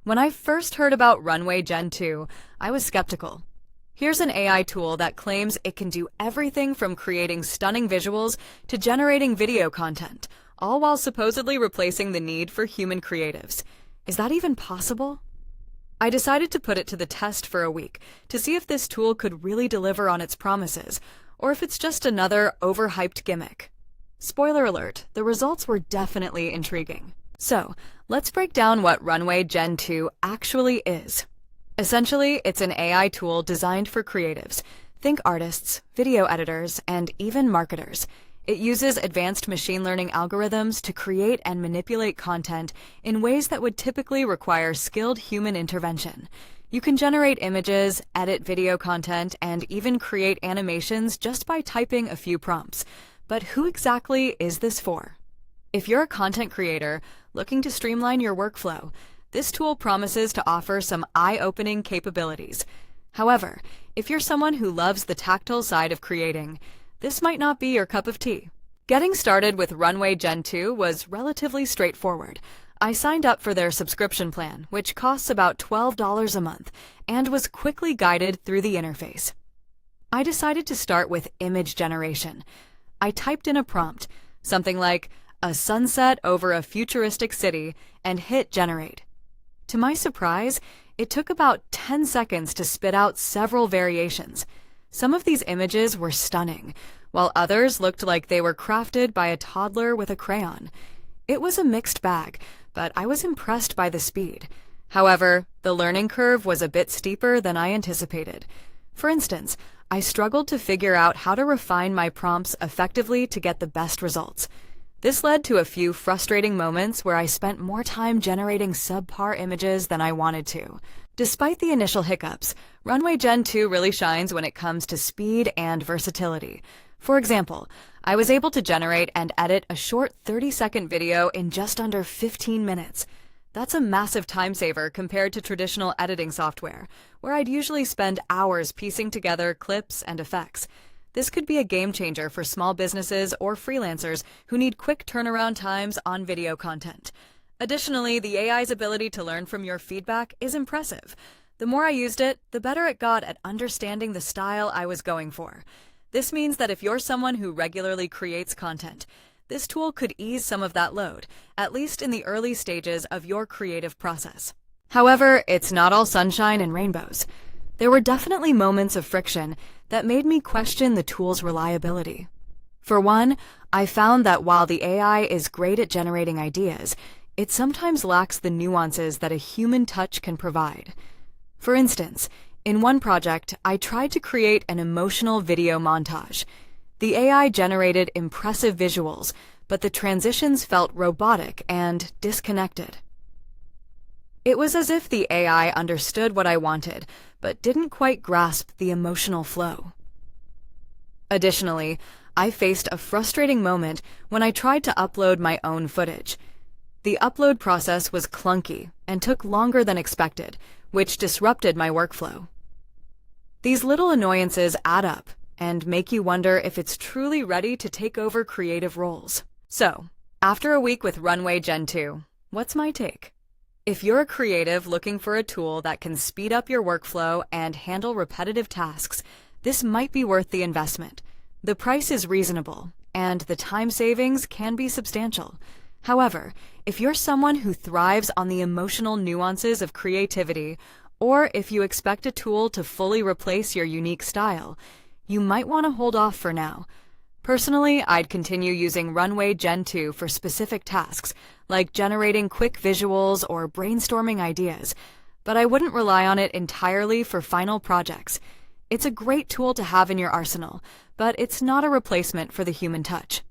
When I first heard about Runway Gen-2, I was skeptical. Here's an AI tool that claims it can do everything from creating stunning visuals to generating video content, all while supposedly replacing the need for human creatives. Is that even possible? I decided to put it to the test for a week to see if this tool could really deliver on its promises, or if it's just another overhyped gimmick. Spoiler alert, the results were definitely intriguing. So, let's break down what Runway Gen-2 actually is. Essentially, it's an AI tool designed for creatives. Think artists, video editors, and even marketers. It uses advanced machine learning algorithms to create and manipulate content in ways that would typically require skilled human intervention. You can generate images, edit video content, and even create animations just by typing a few prompts. But who exactly is this for? If you're a content creator looking to streamline your workflow, this tool promises to offer some eye-opening capabilities. However, if you're someone who loves the tactile side of creating, this might not be your cup of tea. Getting started with Runway Gen-2 was relatively straightforward. I signed up for their subscription plan, which costs about $12 a month, and was quickly guided through the interface. I decided to start with image generation. I typed in a prompt, something like, a sunset over a futuristic city, and hit generate. To my surprise, it took about 10 seconds to spit out several variations. Some of these images were stunning, while others looked like they were crafted by a toddler with a crayon. It was a mixed bag, but I was impressed by the speed. However, the learning curve was a bit steeper than I anticipated. For instance, I struggled to figure out how to refine my prompts effectively to get the best results. This led to a few frustrating moments where I spent more time generating subpar images than I wanted to. Despite the initial hiccups, Runway Gen-2 really shines when it comes to speed and versatility. For example, I was able to generate and edit a short 30-second video in just under 15 minutes. That's a massive time saver compared to traditional editing software, where I'd usually spend hours piecing together clips and effects. This could be a game changer for small businesses or freelancers who need quick turnaround times on video content. Additionally, the AI's ability to learn from your feedback is impressive. The more I used it, the better it got at understanding the style I was going for. This means that if you're someone who regularly creates content, this tool could ease some of that load, at least in the early stages of your creative process. However, it's not all sunshine and rainbows. There were definitely moments of friction that made me question the tool's reliability. For one, I found that while the AI is great at generating ideas, it sometimes lacks the nuances that a human touch can provide. For instance, in one project, I tried to create an emotional video montage. The AI generated impressive visuals, but the transitions felt robotic and disconnected. It was as if the AI understood what I wanted, but didn't quite grasp the emotional flow. Additionally, I faced a frustrating moment when I tried to upload my own footage. The upload process was clunky and took longer than expected, which disrupted my workflow. These little annoyances add up and make you wonder if it's truly ready to take over creative roles. So, after a week with Runway Gen-2, what's my take? If you're a creative looking for a tool that can speed up your workflow and handle repetitive tasks, this might be worth the investment. The price is reasonable, and the time savings can be substantial. However, if you're someone who thrives on the emotional nuances of creativity, or if you expect a tool to fully replace your unique style, you might want to hold off for now. Personally, I'd continue using Runway Gen-2 for specific tasks, like generating quick visuals or brainstorming ideas, but I wouldn't rely on it entirely for final projects. It's a great tool to have in your arsenal, but it's not a replacement for the human touch.